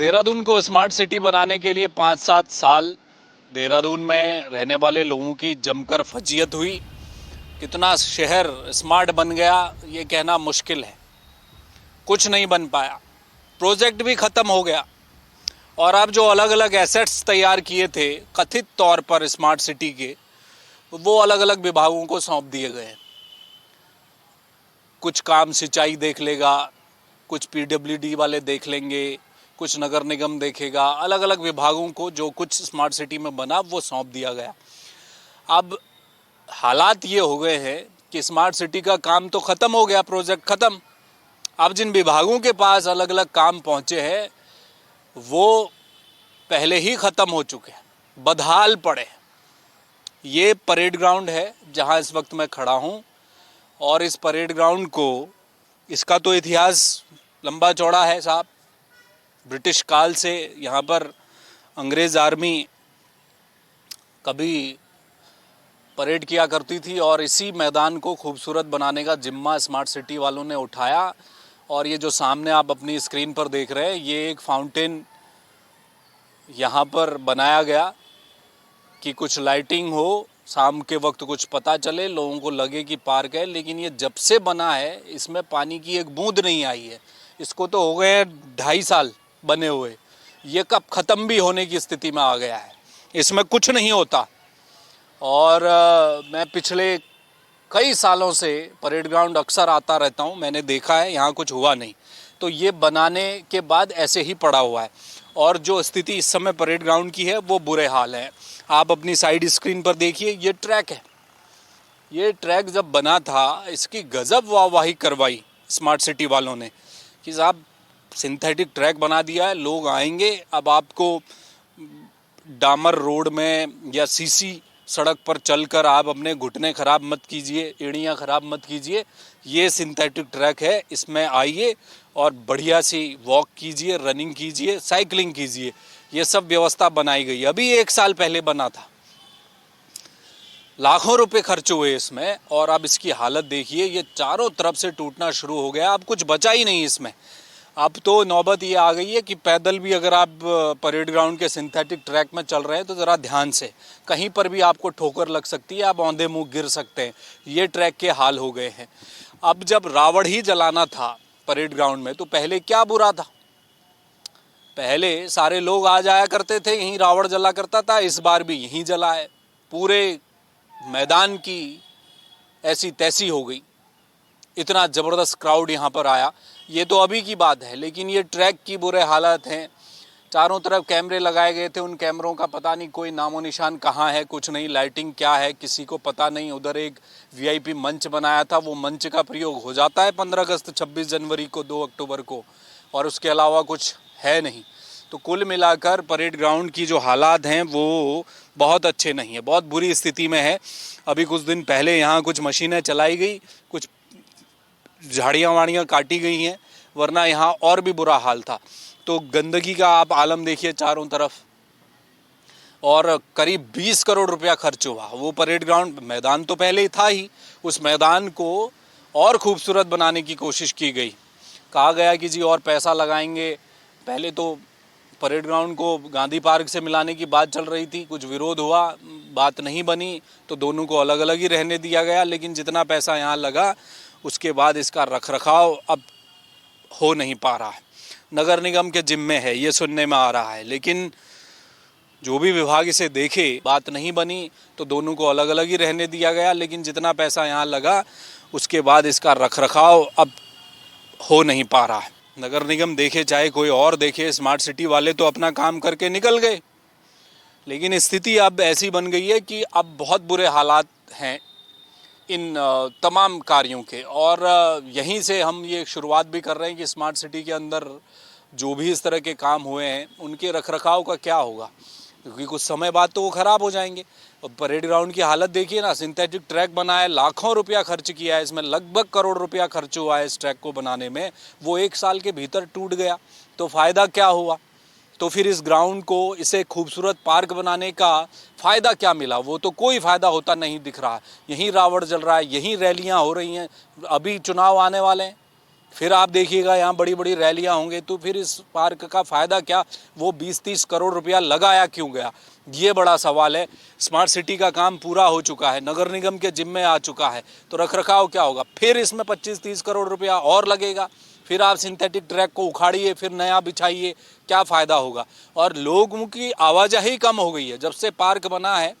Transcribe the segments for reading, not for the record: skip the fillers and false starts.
देहरादून को smart city बनाने के लिए 5-7 साल देहरादून में रहने वाले लोगों की जमकर फजीयत हुई। कितना शहर स्मार्ट बन गया ये कहना मुश्किल है। कुछ नहीं बन पाया, प्रोजेक्ट भी ख़त्म हो गया और अब जो अलग अलग एसेट्स तैयार किए थे कथित तौर पर स्मार्ट सिटी के, वो अलग अलग विभागों को सौंप दिए गए। कुछ काम सिंचाई देख लेगा, कुछ पीडब्ल्यूडी वाले देख लेंगे, कुछ नगर निगम देखेगा। अलग अलग विभागों को जो कुछ स्मार्ट सिटी में बना वो सौंप दिया गया। अब हालात ये हो गए हैं कि स्मार्ट सिटी का काम तो ख़त्म हो गया, प्रोजेक्ट ख़त्म। अब जिन विभागों के पास अलग अलग काम पहुँचे हैं वो पहले ही ख़त्म हो चुके हैं, बदहाल पड़े। ये परेड ग्राउंड है जहाँ इस वक्त मैं खड़ा हूँ और इस परेड ग्राउंड को, इसका तो इतिहास लंबा चौड़ा है साहब। ब्रिटिश काल से यहाँ पर अंग्रेज़ आर्मी कभी परेड किया करती थी और इसी मैदान को खूबसूरत बनाने का जिम्मा स्मार्ट सिटी वालों ने उठाया। और ये जो सामने आप अपनी स्क्रीन पर देख रहे हैं, ये एक फाउंटेन यहाँ पर बनाया गया कि कुछ लाइटिंग हो, शाम के वक्त कुछ पता चले, लोगों को लगे कि पार्क है। लेकिन ये जब से बना है इसमें पानी की एक बूंद नहीं आई है। इसको तो हो गए 2.5 साल बने हुए, ये कब ख़त्म भी होने की स्थिति में आ गया है। इसमें कुछ नहीं होता। और मैं पिछले कई सालों से परेड ग्राउंड अक्सर आता रहता हूँ, मैंने देखा है यहाँ कुछ हुआ नहीं। तो ये बनाने के बाद ऐसे ही पड़ा हुआ है और जो स्थिति इस समय परेड ग्राउंड की है वो बुरे हाल है। आप अपनी साइड स्क्रीन पर देखिए, ये ट्रैक है। ये ट्रैक जब बना था इसकी गजब वाहवाही करवाई स्मार्ट सिटी वालों ने कि साहब सिंथेटिक ट्रैक बना दिया है, लोग आएंगे। अब आपको डामर रोड में या सीसी सड़क पर चलकर आप अपने घुटने ख़राब मत कीजिए, एड़ियाँ ख़राब मत कीजिए। ये सिंथेटिक ट्रैक है, इसमें आइए और बढ़िया सी वॉक कीजिए, रनिंग कीजिए, साइकिलिंग कीजिए। ये सब व्यवस्था बनाई गई। अभी 1 साल पहले बना था, लाखों रुपए खर्च हुए इसमें और अब इसकी हालत देखिए। ये चारों तरफ से टूटना शुरू हो गया, अब कुछ बचा ही नहीं इसमें। अब तो नौबत ये आ गई है कि पैदल भी अगर आप परेड ग्राउंड के सिंथेटिक ट्रैक में चल रहे हैं तो ज़रा ध्यान से, कहीं पर भी आपको ठोकर लग सकती है, आप औंधे मुँह गिर सकते हैं। ये ट्रैक के हाल हो गए हैं। अब जब रावण ही जलाना था परेड ग्राउंड में तो पहले क्या बुरा था? पहले सारे लोग आ जाया करते थे, यहीं रावण जला करता था। इस बार भी यहीं जला है। पूरे मैदान की ऐसी तैसी हो गई, इतना ज़बरदस्त क्राउड यहाँ पर आया। ये तो अभी की बात है, लेकिन ये ट्रैक की बुरे हालत हैं। चारों तरफ कैमरे लगाए गए थे, उन कैमरों का पता नहीं कोई नामो निशान कहाँ है, कुछ नहीं। लाइटिंग क्या है किसी को पता नहीं। उधर एक वीआईपी मंच बनाया था, वो मंच का प्रयोग हो जाता है 15 अगस्त, 26 जनवरी को, 2 अक्टूबर को, और उसके अलावा कुछ है नहीं। तो कुल मिलाकर परेड ग्राउंड की जो हालात हैं वो बहुत अच्छे नहीं है, बहुत बुरी स्थिति में है। अभी कुछ दिन पहले यहाँ कुछ मशीनें चलाई गई, कुछ झाड़ियाँ वाड़ियाँ काटी गई हैं, वरना यहाँ और भी बुरा हाल था। तो गंदगी का आप आलम देखिए चारों तरफ। और करीब 20 करोड़ रुपया खर्च हुआ। वो परेड ग्राउंड मैदान तो पहले ही था ही, उस मैदान को और खूबसूरत बनाने की कोशिश की गई। कहा गया कि जी और पैसा लगाएंगे। पहले तो परेड ग्राउंड को गांधी पार्क से मिलाने की बात चल रही थी, कुछ विरोध हुआ, बात नहीं बनी, तो दोनों को अलग अलग ही रहने दिया गया। लेकिन जितना पैसा यहाँ लगा उसके बाद इसका रखरखाव अब हो नहीं पा रहा है। नगर निगम के जिम्मे है ये सुनने में आ रहा है, लेकिन जो भी विभाग इसे देखे, बात नहीं बनी तो दोनों को अलग अलग ही रहने दिया गया। लेकिन जितना पैसा यहाँ लगा उसके बाद इसका रखरखाव अब हो नहीं पा रहा है। नगर निगम देखे चाहे कोई और देखे, स्मार्ट सिटी वाले तो अपना काम करके निकल गए। लेकिन स्थिति अब ऐसी बन गई है कि अब बहुत बुरे हालात हैं इन तमाम कार्यों के। और यहीं से हम ये शुरुआत भी कर रहे हैं कि स्मार्ट सिटी के अंदर जो भी इस तरह के काम हुए हैं उनके रखरखाव का क्या होगा, क्योंकि कुछ समय बाद तो वो ख़राब हो जाएंगे। और परेड ग्राउंड की हालत देखिए ना, सिंथेटिक ट्रैक बना है, लाखों रुपया खर्च किया है इसमें, लगभग करोड़ रुपया खर्च हुआ है इस ट्रैक को बनाने में। वो 1 साल के भीतर टूट गया तो फ़ायदा क्या हुआ? तो फिर इस ग्राउंड को, इसे खूबसूरत पार्क बनाने का फ़ायदा क्या मिला? वो तो कोई फ़ायदा होता नहीं दिख रहा। यहीं रावण जल रहा है, यहीं रैलियां हो रही हैं। अभी चुनाव आने वाले हैं, फिर आप देखिएगा यहाँ बड़ी बड़ी रैलियाँ होंगे, तो फिर इस पार्क का फ़ायदा क्या? वो 20-30 करोड़ रुपया लगाया क्यों गया, ये बड़ा सवाल है। स्मार्ट सिटी का काम पूरा हो चुका है, नगर निगम के जिम्मे आ चुका है, तो रखरखाव क्या होगा? फिर इसमें 25-30 करोड़ रुपया और लगेगा, फिर आप सिंथेटिक ट्रैक को उखाड़िए, फिर नया बिछाइए, क्या फ़ायदा होगा? और लोगों की आवाजाही कम हो गई है जब से पार्क बना है।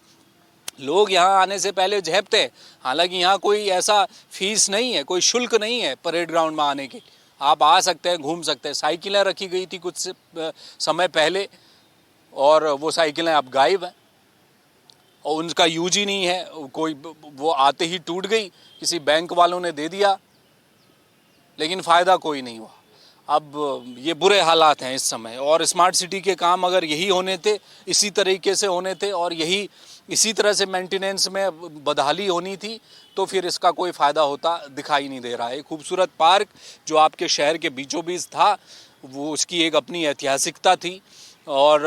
लोग यहाँ आने से पहले झेपते हैं, हालांकि यहाँ कोई ऐसा फीस नहीं है, कोई शुल्क नहीं है परेड ग्राउंड में आने की। आप आ सकते हैं, घूम सकते हैं। साइकिलें रखी गई थी कुछ समय पहले, और वो साइकिलें अब गायब हैं और उनका यूज ही नहीं है। कोई वो आते ही टूट गई, किसी बैंक वालों ने दे दिया, लेकिन फ़ायदा कोई नहीं हुआ। अब ये बुरे हालात हैं इस समय। और स्मार्ट सिटी के काम अगर यही होने थे, इसी तरीके से होने थे, और यही इसी तरह से मेंटेनेंस में बदहाली होनी थी, तो फिर इसका कोई फ़ायदा होता दिखाई नहीं दे रहा है। खूबसूरत पार्क जो आपके शहर के बीचों बीच था, वो उसकी एक अपनी ऐतिहासिकता थी, और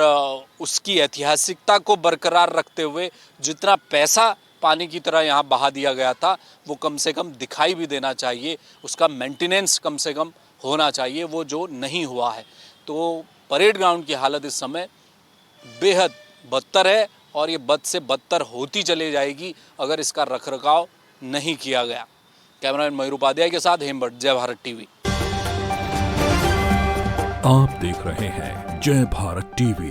उसकी ऐतिहासिकता को बरकरार रखते हुए जितना पैसा पानी की तरह यहाँ बहा दिया गया था, वो कम से कम दिखाई भी देना चाहिए, उसका मेंटेनेंस कम से कम होना चाहिए, वो जो नहीं हुआ है। तो परेड ग्राउंड की हालत इस समय बेहद बदतर है, और ये बद से बदतर होती चली जाएगी अगर इसका रखरखाव नहीं किया गया। कैमरामैन मयूर उपाध्याय के साथ हेमभट्ट, जय भारत टीवी। आप देख रहे हैं जय भारत टीवी।